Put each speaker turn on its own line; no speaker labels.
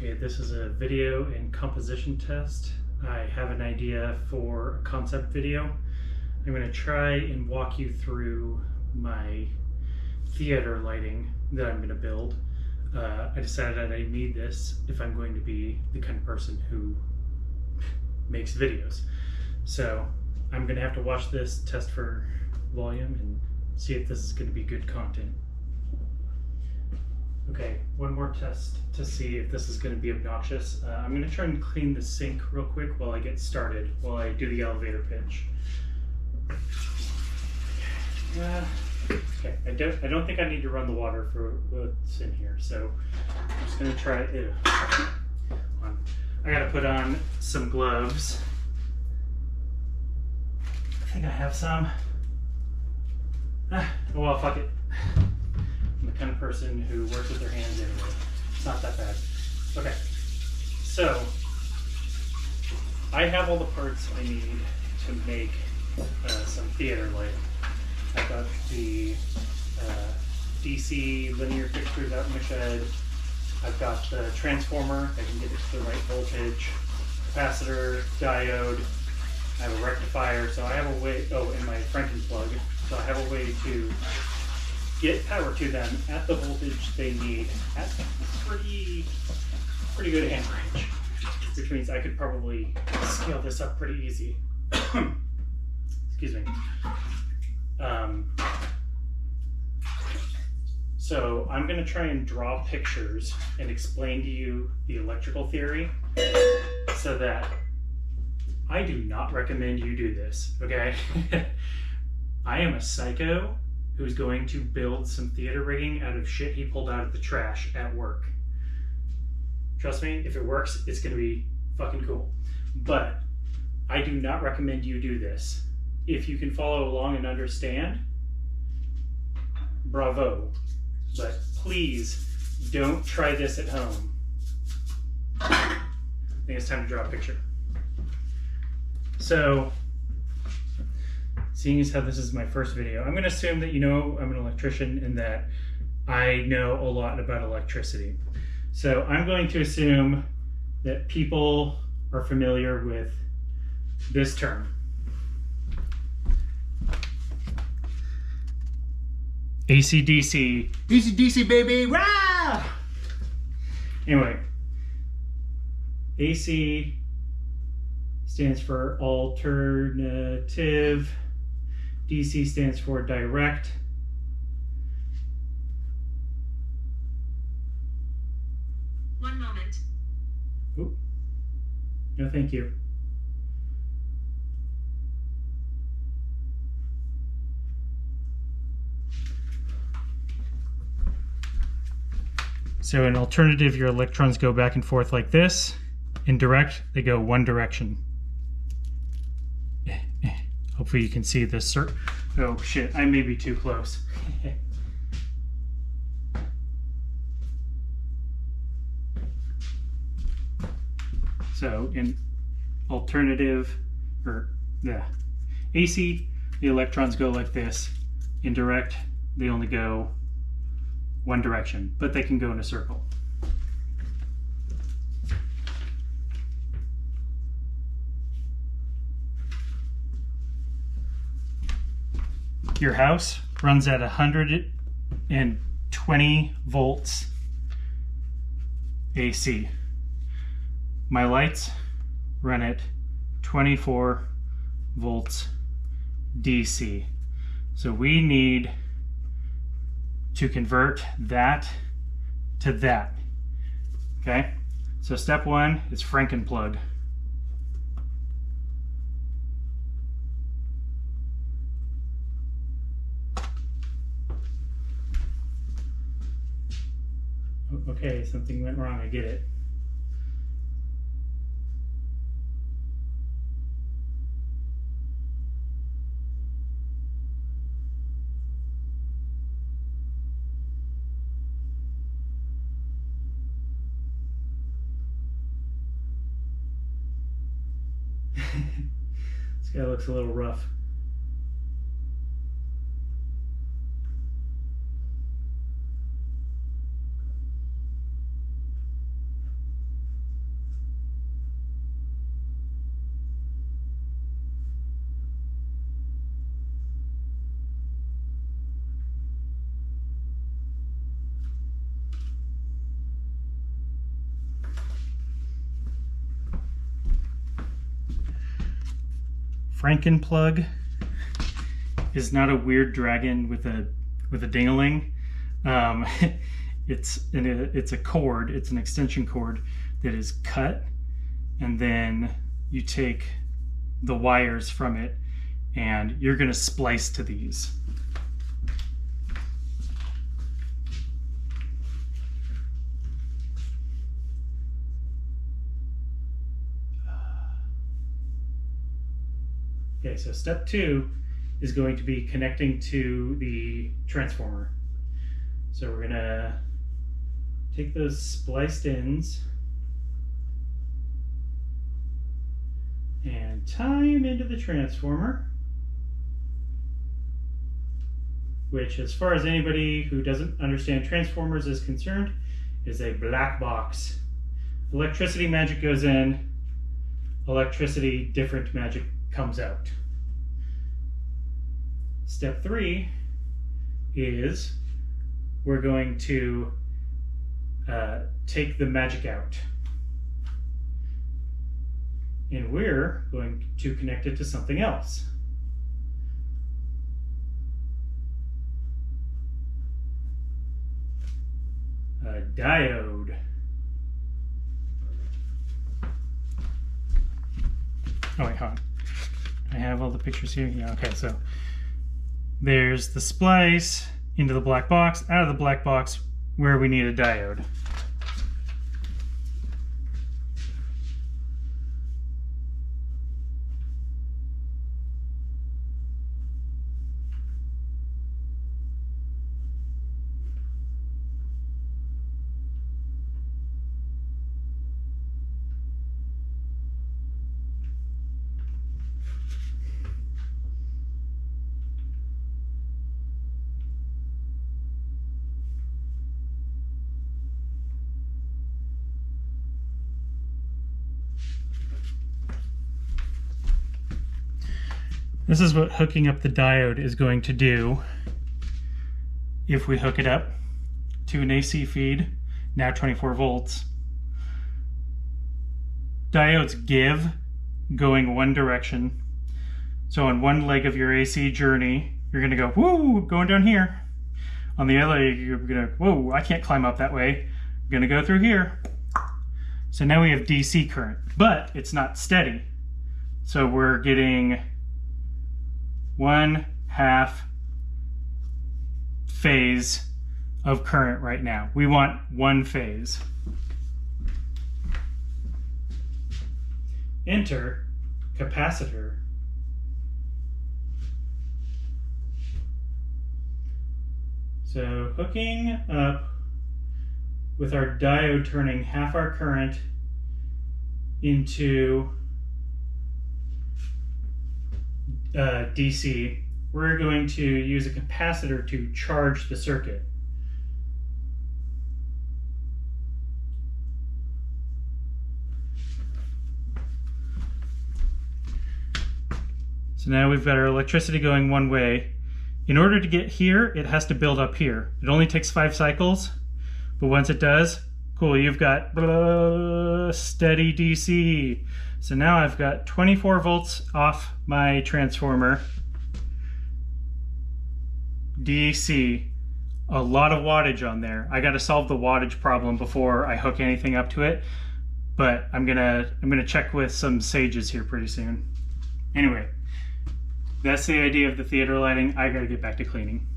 Okay, this is a video and composition test. I have an idea for a concept video. I'm going to try and walk you through my theater lighting that I'm going to build. I decided that I need this if I'm going to be the kind of person who makes videos. So I'm going to have to watch this, test for volume, and see if this is going to be good content. Okay, one more test to see if this is going to be obnoxious. I'm going to try and clean the sink real quick while I get started, while I do the elevator pitch. Okay, I don't think I need to run the water for what's in here, so I'm just going to try it. I got to put on some gloves. I think I have some. Oh well, fuck it. I'm the kind of person who works with their hands anyway. It's not that bad. Okay, so I have all the parts I need to make some theater lighting. I've got the DC linear fixtures out in the shed. I've got the transformer. I can get it to the right voltage. Capacitor, diode. I have a rectifier. So I have a way, and my Franken plug. So I have a way to get power to them at the voltage they need at pretty good amp range, which means I could probably scale this up pretty easy. Excuse me. So I'm going to try and draw pictures and explain to you the electrical theory, so that I do not recommend you do this, okay? I am a psycho who's going to build some theater rigging out of shit he pulled out of the trash at work. Trust me, if it works, it's going to be fucking cool. But I do not recommend you do this. If you can follow along and understand, bravo. But please don't try this at home. I think it's time to draw a picture. So, seeing as how this is my first video, I'm going to assume that you know I'm an electrician and that I know a lot about electricity. So I'm going to assume that people are familiar with this term. AC/DC. DC/DC, baby! Rah! Anyway, AC stands for alternative. DC stands for direct.
One moment.
Oop. No, thank you. So in alternative, your electrons go back and forth like this. In direct, they go one direction. Hopefully you can see this. Oh shit, I may be too close. So in alternative, AC, the electrons go like this. In direct, they only go one direction, but they can go in a circle. Your house runs at 120 volts AC. My lights run at 24 volts DC. So we need to convert that to that. Okay? So step one is Franken plug. Okay, something went wrong, I get it. This guy looks a little rough. Frankenplug is not a weird dragon with a ding-a-ling. It's a cord. It's an extension cord that is cut, and then you take the wires from it, and you're going to splice to these. Okay, so step 2 is going to be connecting to the transformer. So we're gonna take those spliced ends and tie them into the transformer, which, as far as anybody who doesn't understand transformers is concerned, is a black box. Electricity magic goes in, electricity different magic comes out. Step 3 is we're going to take the magic out, and we're going to connect it to something else. A diode. Oh wait, hold on. I have all the pictures here. Yeah, okay, so there's the splice into the black box, out of the black box where we need a diode. This is what hooking up the diode is going to do if we hook it up to an AC feed, now 24 volts. Diodes give going one direction. So on one leg of your AC journey, you're going to go, woo, going down here. On the other leg, you're going to, whoa, I can't climb up that way. I'm going to go through here. So now we have DC current, but it's not steady. So we're getting 1/2 phase of current right now. We want 1 phase. Enter capacitor. So hooking up with our diode turning half our current into DC, we're going to use a capacitor to charge the circuit. So now we've got our electricity going one way. In order to get here, it has to build up here. It only takes 5 cycles, but once it does, cool, you've got steady DC. So now I've got 24 volts off my transformer. DC, a lot of wattage on there. I got to solve the wattage problem before I hook anything up to it, but I'm gonna check with some sages here pretty soon. Anyway, that's the idea of the theater lighting. I gotta get back to cleaning.